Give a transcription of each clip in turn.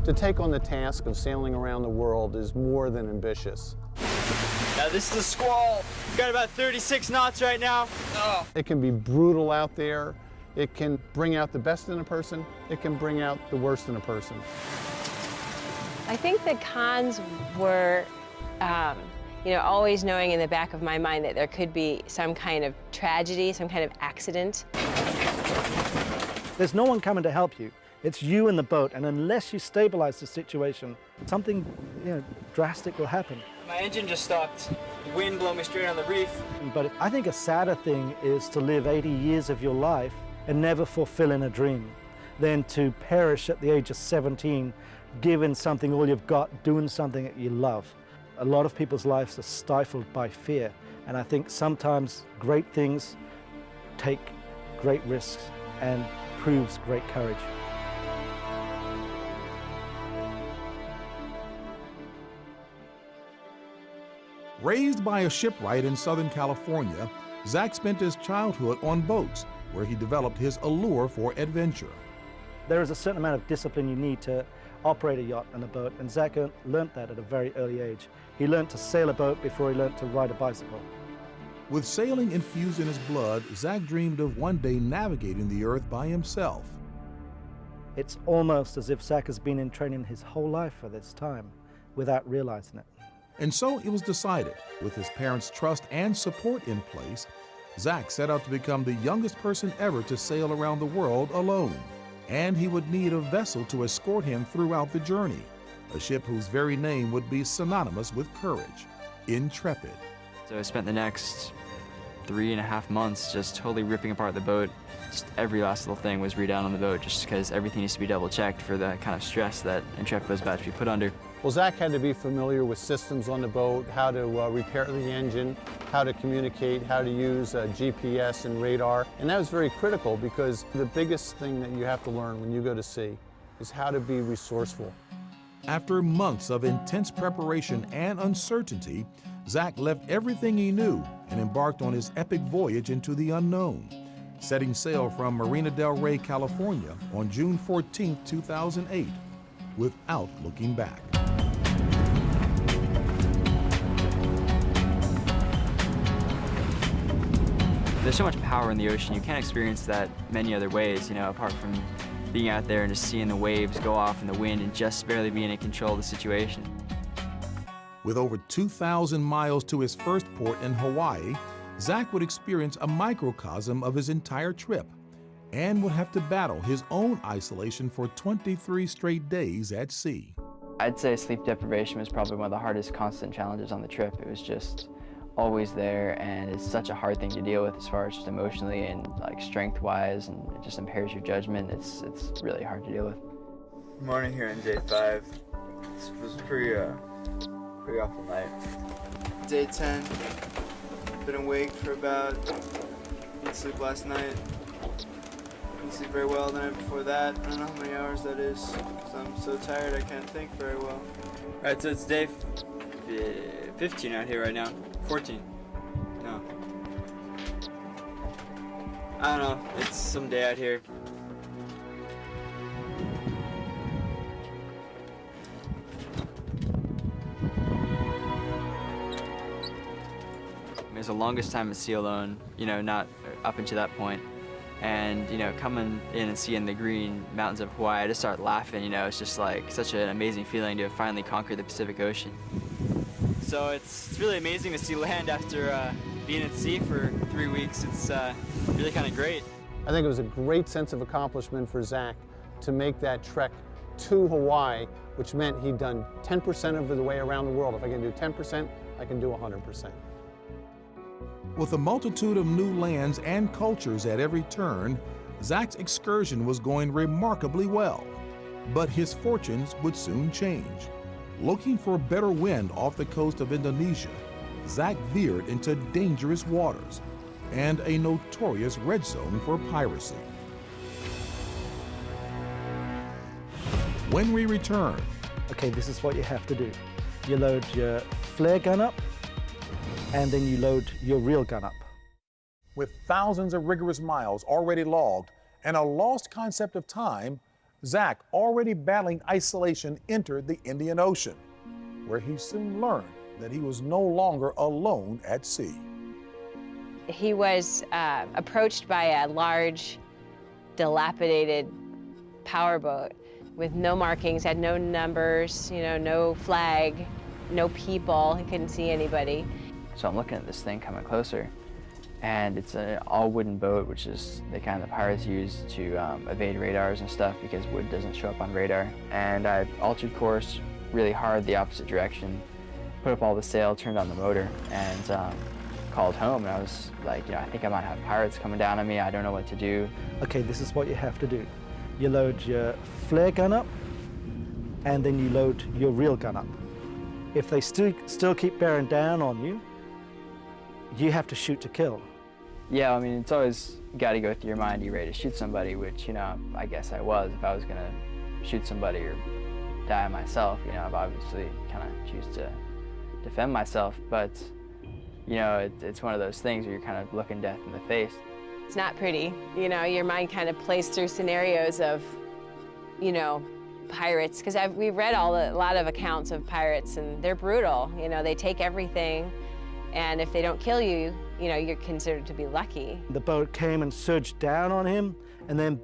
to take on the task of sailing around the world is more than ambitious. Now this is a squall. We've got about 36 knots right now. Oh. It can be brutal out there. It can bring out the best in a person. It can bring out the worst in a person. I think the cons were, you know, always knowing in the back of my mind that there could be some kind of tragedy, some kind of accident. There's no one coming to help you. It's you and the boat, and unless you stabilize the situation, something, you know, drastic will happen. My engine just stopped. The wind blew me straight on the reef. But I think a sadder thing is to live 80 years of your life and never fulfilling a dream than to perish at the age of 17, giving something all you've got, doing something that you love. A lot of people's lives are stifled by fear, and I think sometimes great things take great risks and proves great courage. Raised by a shipwright in Southern California, Zac spent his childhood on boats, where he developed his allure for adventure. There is a certain amount of discipline you need to operate a yacht and a boat, and Zac learnt that at a very early age. He learned to sail a boat before he learned to ride a bicycle. With sailing infused in his blood, Zac dreamed of one day navigating the earth by himself. It's almost as if Zac has been in training his whole life for this time without realizing it. And so it was decided, with his parents' trust and support in place, Zac set out to become the youngest person ever to sail around the world alone. And he would need a vessel to escort him throughout the journey, a ship whose very name would be synonymous with courage, Intrepid. So I spent the next 3.5 months just totally ripping apart the boat. Just every last little thing was redone on the boat, just because everything needs to be double checked for the kind of stress that Intrepid was about to be put under. Well, Zac had to be familiar with systems on the boat, how to repair the engine, how to communicate, how to use GPS and radar. And that was very critical, because the biggest thing that you have to learn when you go to sea is how to be resourceful. After months of intense preparation and uncertainty, Zac left everything he knew and embarked on his epic voyage into the unknown, setting sail from Marina del Rey, California on June 14, 2008, without looking back. There's so much power in the ocean. You can't experience that many other ways, you know, apart from being out there and just seeing the waves go off in the wind and just barely being in control of the situation. With over 2,000 miles to his first port in Hawaii, Zac would experience a microcosm of his entire trip and would have to battle his own isolation for 23 straight days at sea. I'd say sleep deprivation was probably one of the hardest constant challenges on the trip. It was just always there, and it's such a hard thing to deal with as far as just emotionally and like strength-wise, and it just impairs your judgment. It's really hard to deal with. Morning here on day 5. This was pretty awful night. Day 10. Been awake for about, didn't sleep last night. Didn't sleep very well the night before that. I don't know how many hours that is, because I'm so tired I can't think very well. Alright, so it's day 15 out here right now. 14. No. I don't know. It's some day out here. It was the longest time at sea alone, you know, not up until that point. And, you know, coming in and seeing the green mountains of Hawaii, I just started laughing, you know. It's just like such an amazing feeling to have finally conquered the Pacific Ocean. So it's really amazing to see land after being at sea for 3 weeks. It's really kind of great. I think it was a great sense of accomplishment for Zac to make that trek to Hawaii, which meant he'd done 10% of the way around the world. If I can do 10%, I can do 100%. With a multitude of new lands and cultures at every turn, Zac's excursion was going remarkably well. But his fortunes would soon change. Looking for better wind off the coast of Indonesia, Zac veered into dangerous waters and a notorious red zone for piracy. When we return, Okay, this is what you have to do. You load your flare gun up, and then you load your real gun up. with thousands of rigorous miles already logged and a lost concept of time, Zac, already battling isolation, entered the Indian Ocean, where he soon learned that he was no longer alone at sea. He was approached by a large, dilapidated powerboat with no markings, had no numbers, you know, no flag, no people. He couldn't see anybody. So I'm looking at this thing coming closer, and it's an all-wooden boat, which is the kind the pirates use to evade radars and stuff because wood doesn't show up on radar. And I altered course really hard the opposite direction, put up all the sail, turned on the motor, and called home. And I was like, you know, I think I might have pirates coming down on me. I don't know what to do. Okay, this is what you have to do. You load your flare gun up, and then you load your real gun up. If they still keep bearing down on you, you have to shoot to kill. Yeah, I mean, it's always got to go through your mind, you ready to shoot somebody, which, you know, I guess I was. If I was going to shoot somebody or die myself, you know, I've obviously kind of choose to defend myself. But, you know, it's one of those things where you're kind of looking death in the face. It's not pretty. You know, your mind kind of plays through scenarios of, you know, pirates, because we've read a lot of accounts of pirates, and they're brutal. You know, they take everything, and if they don't kill you, you know, you're considered to be lucky. The boat came and surged down on him and then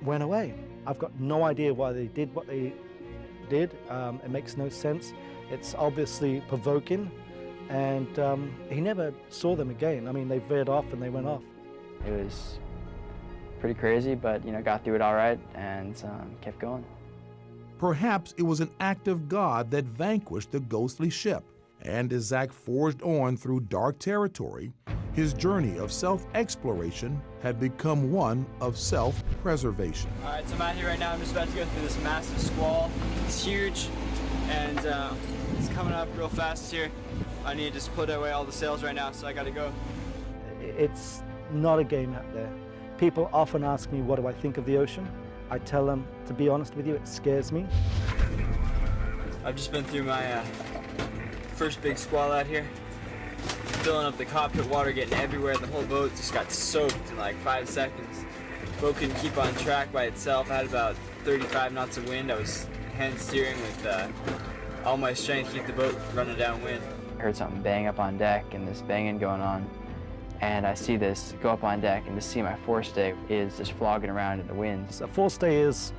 went away. I've got no idea why they did what they did. It makes no sense. It's obviously provoking, and he never saw them again. I mean, they veered off and they went off. It was pretty crazy, but, you know, got through it all right and kept going. Perhaps it was an act of God that vanquished the ghostly ship. And as Zac forged on through dark territory, his journey of self-exploration had become one of self-preservation. All right, so I'm out here right now. I'm just about to go through this massive squall. It's huge, and it's coming up real fast here. I need to just put away all the sails right now, so I gotta go. It's not a game out there. People often ask me, what do I think of the ocean? I tell them, to be honest with you, it scares me. I've just been through my first big squall out here. Filling up the cockpit water, getting everywhere. The whole boat just got soaked in like 5 seconds. The boat couldn't keep on track by itself. I had about 35 knots of wind. I was hand steering with all my strength to keep the boat running downwind. I heard something bang up on deck and this banging going on. And I see this go up on deck, and to see my forestay is just flogging around in the wind. A forestay is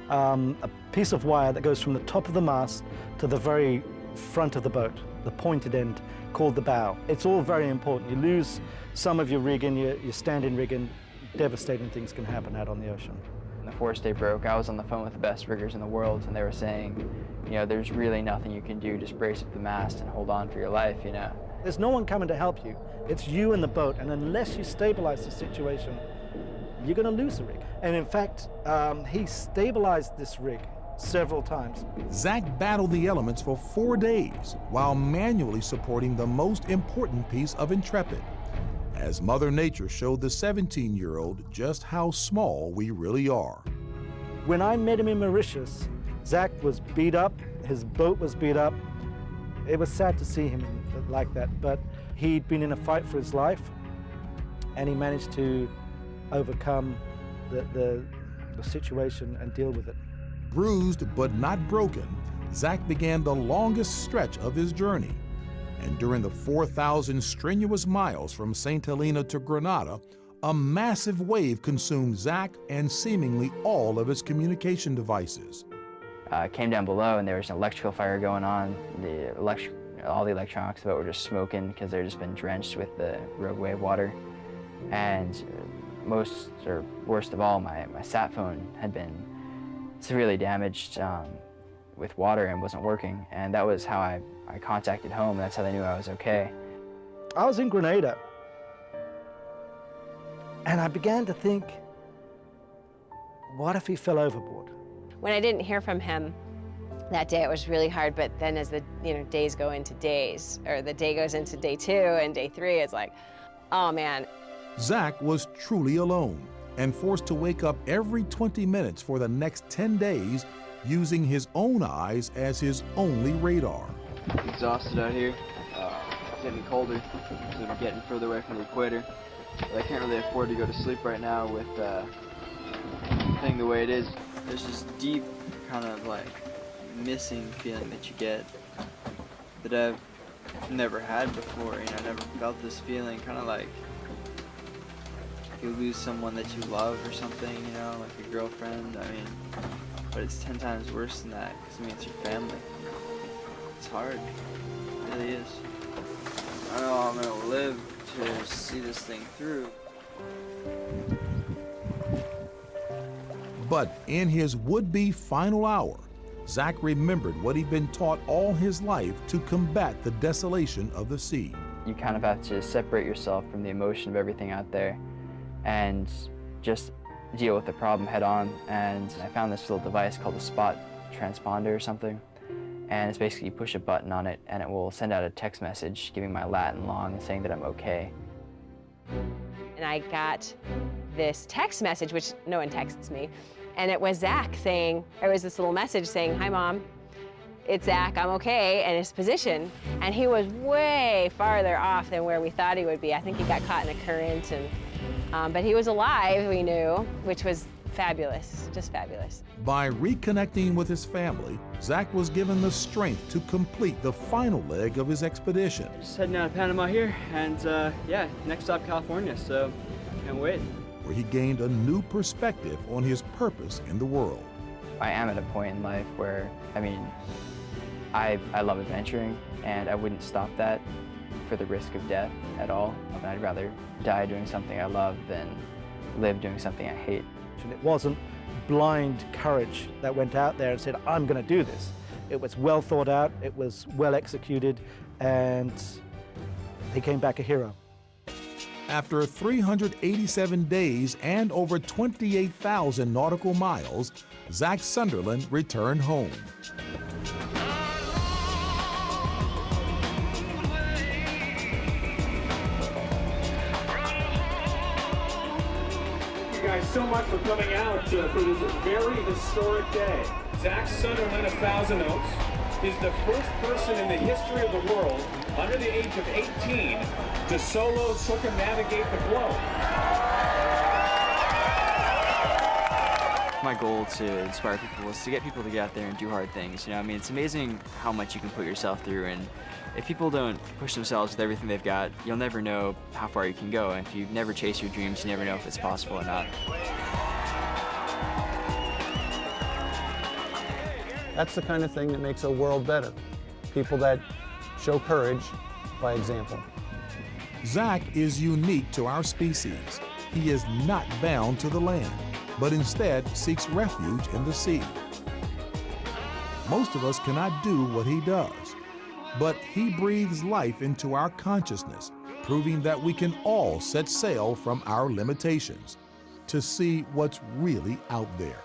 a piece of wire that goes from the top of the mast to the very front of the boat, the pointed end called the bow. It's all very important. You lose some of your rigging, your standing rigging, devastating things can happen out on the ocean. When the forestay broke, I was on the phone with the best riggers in the world, and they were saying, you know, there's really nothing you can do. Just brace up the mast and hold on for your life, you know. There's no one coming to help you. It's you and the boat, and unless you stabilize the situation, you're going to lose the rig. And in fact, he stabilized this rig several times. Zac battled the elements for 4 days while manually supporting the most important piece of Intrepid, as Mother Nature showed the 17-year-old just how small we really are. When I met him in Mauritius, Zac was beat up, his boat was beat up. It was sad to see him like that, but he'd been in a fight for his life, and he managed to overcome the situation and deal with it. Bruised but not broken, Zac began the longest stretch of his journey. And during the 4,000 strenuous miles from St. Helena to Grenada, a massive wave consumed Zac and seemingly all of his communication devices. Came down below, and there was an electrical fire going on. All the electronics of it were just smoking because they'd just been drenched with the rogue wave water. And most, or worst of all, my sat phone had been severely damaged with water and wasn't working. And that was how I contacted home. That's how they knew I was okay. I was in Grenada, and I began to think, what if he fell overboard? When I didn't hear from him that day, it was really hard, but then as the days go into days, or the day goes into day 2 and day 3, it's like, oh man. Zac was truly alone and forced to wake up every 20 minutes for the next 10 days using his own eyes as his only radar. Exhausted out here. It's getting colder, so I'm getting further away from the equator. But I can't really afford to go to sleep right now with the thing the way it is. There's this deep kind of like missing feeling that you get that I've never had before. You know, I never felt this feeling, kind of like you lose someone that you love or something, you know, like a girlfriend. I mean, but it's 10 times worse than that, because I mean, it's your family. It's hard, it really is. I know I'm gonna live to see this thing through. But in his would-be final hour, Zac remembered what he'd been taught all his life to combat the desolation of the sea. You kind of have to separate yourself from the emotion of everything out there and just deal with the problem head on. And I found this little device called a spot transponder or something. And it's basically you push a button on it and it will send out a text message giving my lat and long saying that I'm okay. And I got this text message, which no one texts me, and it was Zac saying, there was this little message saying, "Hi Mom, it's Zac, I'm okay," and his position. And he was way farther off than where we thought he would be. I think he got caught in a current, and but he was alive, we knew, which was fabulous, just fabulous. By reconnecting with his family, Zac was given the strength to complete the final leg of his expedition. Just heading out of Panama here, and yeah, next stop California, so can't wait. Where he gained a new perspective on his purpose in the world. I am at a point in life where, I mean, I love adventuring, and I wouldn't stop that for the risk of death at all. I mean, I'd rather die doing something I love than live doing something I hate. And it wasn't blind courage that went out there and said, I'm going to do this. It was well thought out, it was well executed, and he came back a hero. After 387 days and over 28,000 nautical miles, ZacSunderland returned home. Guys, so much for coming out for this very historic day. ZacSunderland 2009 is the first person in the history of the world under the age of 18 to solo circumnavigate the globe. My goal to inspire people is to get people to get out there and do hard things. You know, I mean, it's amazing how much you can put yourself through, and if people don't push themselves with everything they've got, you'll never know how far you can go. And if you never chase your dreams, you never know if it's possible or not. That's the kind of thing that makes a world better. People that show courage by example. Zac is unique to our species. He is not bound to the land, but instead seeks refuge in the sea. Most of us cannot do what he does, but he breathes life into our consciousness, proving that we can all set sail from our limitations to see what's really out there.